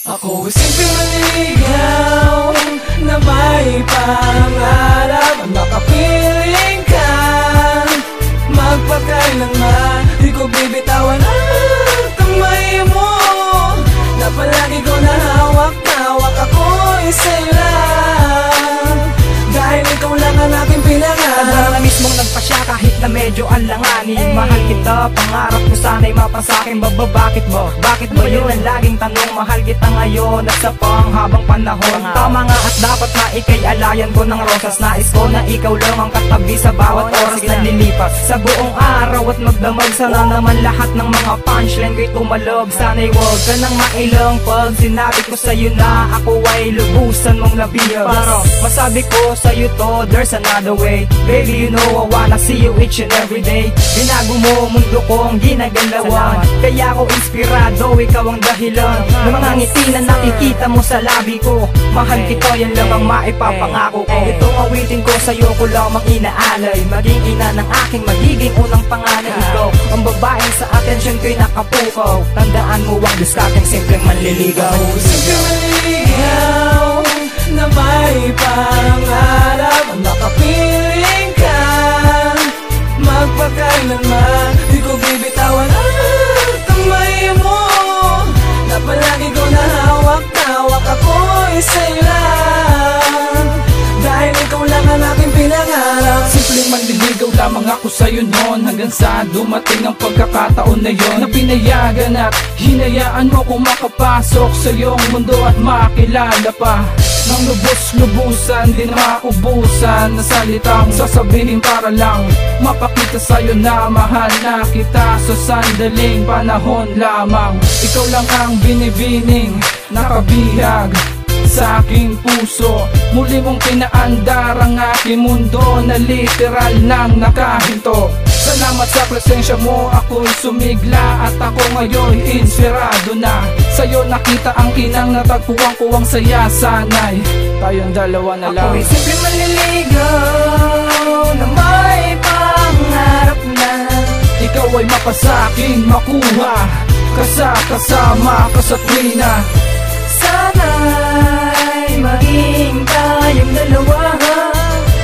Ako simpleng manligaw na may pangarap, makapiling ka magpakailanman. Di ko bibitawan ang kamay mo na palagi ko na hawak-hawak. Ako'y sa'yo lang dahil ikaw lang ang aking pinangarap. Hanggang na mismong nagpasya kahit na medyo alanganin. Mahal kita, pangarap ko sana'y mapasakin. Bakit mo? Bakit ba yun ang laging tanong? Mahal kita ngayon at sa panghabang panahon. Tama nga at dapat na ikay alayan ko ng rosas. Nais ko na ikaw lang ang katabi sa bawat oras na lilipas sa buong araw at magdamag. Sana naman lahat ng mga punchline ko'y tumalog. Sana'y huwag ka nang mailang pag sinabi ko sa'yo na ako ay lubusan mong nabiyag. Para masabi ko sa'yo to, there's another way. Baby, you know I wanna see you each and every day. Binago mo mundo kong ginagalawan. Kaya ako inspirado, ikaw ang dahilan ng mga ngiti na nakikita mo sa labi ko. Mahal kita, yan lang ang maipapangako ko. Itong awitin ko sa'yo ko lamang inaalay. Maging ina ng aking magiging unang panganay. Ikaw ang babaeng sa atensyon ko'y nakapukaw. Tandaan mo ang diskateng simpleng manliligaw. Ako simpleng manliligaw na may pangarap, makapiling ka magpakailanman. Di ko bibitawan ang kamay mo na palagi ko na hawak-hawak. Ako'y sa'yo lang dahil ikaw lang ang aking pinangarap. Simpleng manliligaw lamang ako sa'yo noon, hanggang sa dumating ang pagkakataon na yon, na pinayagan at hinayaan mo kong makapasok sa iyong mundo at makilala pa ng lubos-lubusan, di na makubusan na salitang sasabihin para lang mapakita sa'yo na mahal na kita sa sandaling panahon lamang. Ikaw lang ang binibining nakabihag sa aking puso. Muli mong pinaandar ang aking mundo na literal lang nakahinto. Salamat sa presensya mo, ako'y sumigla at ako ngayon inspirado na. Sa'yo nakita ang kinang natagpuan ko ang saya. Sana'y tayong dalawa na lang. Ako'y simpleng manliligaw na may pangarap na ikaw ay mapasakin, makuha kasama ka sa tuwina. Sana'y maging tayong dalawa.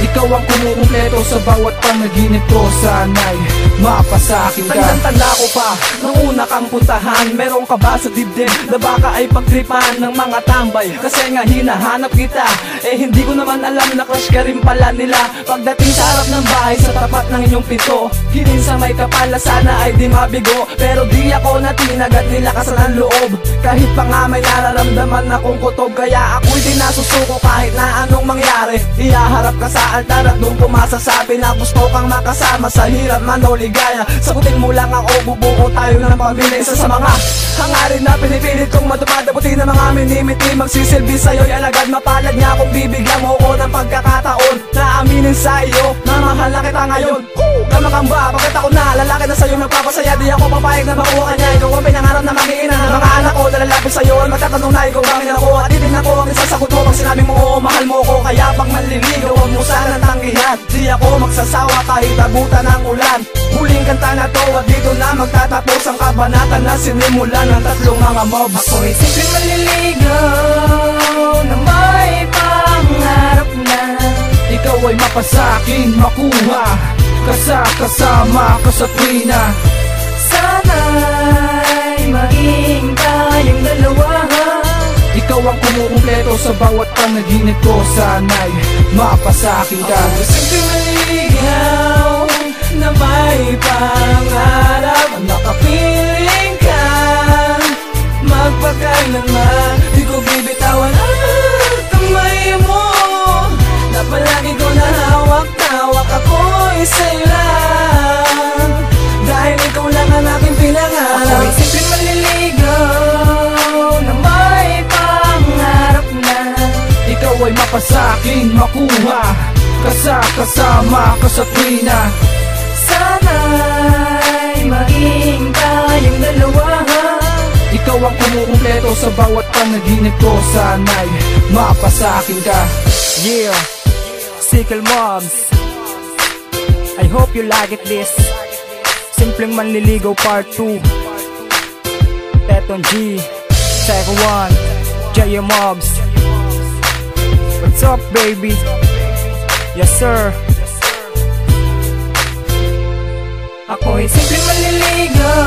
Ikaw ang kumukumpleto sa bawat panaginip ko. Sana'y mapasakin ka. Tandang-tanda ko pa nung una kang puntahan. Meron ka ba sa dibdib na baka ay pagtripan ng mga tambay? Kasi nga hinahanap kita, eh hindi ko naman alam na crush ka rin pala nila. Pagdating sa harap ng bahay sa tapat ng inyong pinto, hiling sa may kapala sana ay di mabigo. Pero di ako natinag at nilakasan ang loob. Kahit pa nga may nararamdaman akong kutob. Kaya ako'y di nasusuko kahit na anong mangyari. Ihaharap ka sa altar at doon pumasasabi na gusto kang makasama sa hirap man o ligaya. Sagutin mo lang ako, bubuo tayo ng pamilya. Isa sa mga hangarin na pinipilit kong matupad. Buti na mga minimiti magsisilbi sa'yo'y alagad. Mapalad nga kung bibigyan mo ko ng pagkakataon na aminin sa iyo na mahal na kita ngayon. Kamakamba, bakit ako na lalaki na sa'yo nagpapasaya? Di ako papayag na makuha ka niya. Ikaw ang pinangarap na mag-iina ng mga anak ko na lalapit sa'yo at magtatanong na ikaw bangin ako. At titignan ko ang isasagot mo pag sinabi mo oo, mahal mo ko. Kaya pag manliligaw huwag mo sana tanggihan. Di ako magsasawa kahit abutan ng ulan. Huling kanta na to at dito na magtatapos ang kabanata na sinimulan ng tatlong mga mobs. Ako'y simpleng manliligaw na may pangarap na ikaw ay mapasakin, makuha kasama ka sa tuwina. Sana'y maging tayong dalawa. Ikaw ang kumukumpleto sa bawat panaginip ko. Sana'y mapasakin ka. Ako simpleng manliligaw na may pangarap, makapiling ka magpakailanman. Di ko bibitawan ang kamay mo na palagi ko na hawak-hawak. Ako'y sa'yo lang dahil ikaw lang ang aking pinangarap. Ako'y simpleng manliligaw na may pangarap na ikaw ay mapasakin, makuha kasama ka sa tuwina. Sana'y maging tayong dalawa. Ikaw ang kumukumpleto sa bawat panaginip ko. Sana'y mapasakin ka. Yeah, Sickle Mobs, I hope you like it this Simpleng Manliligaw Part 2. Teton G, Second 1. Jaya Mobs. What's up, baby? Yes, sir. Ako'y simple maliligaw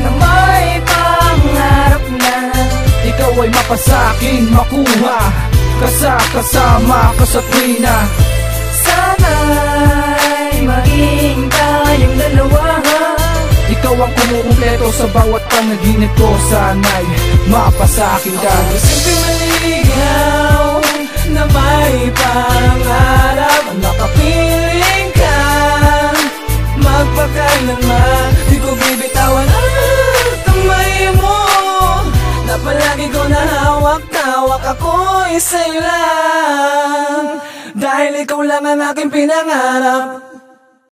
na may pangarap na Ikaw ay mapasakin, makuha kasama ka sa tuwina. sana'y maging tayong dalawa. Ikaw ang kumukumpleto sa bawat panaginip ko. Sana'y mapasakin ka. Simple maligaw na may pangarap, nakapiling ka magpakailanman. Di ko bibitawan ang kamay mo na palagi ko na hawak-hawak. Ako'y sa'yo lang dahil ikaw lang ang aking pinangarap.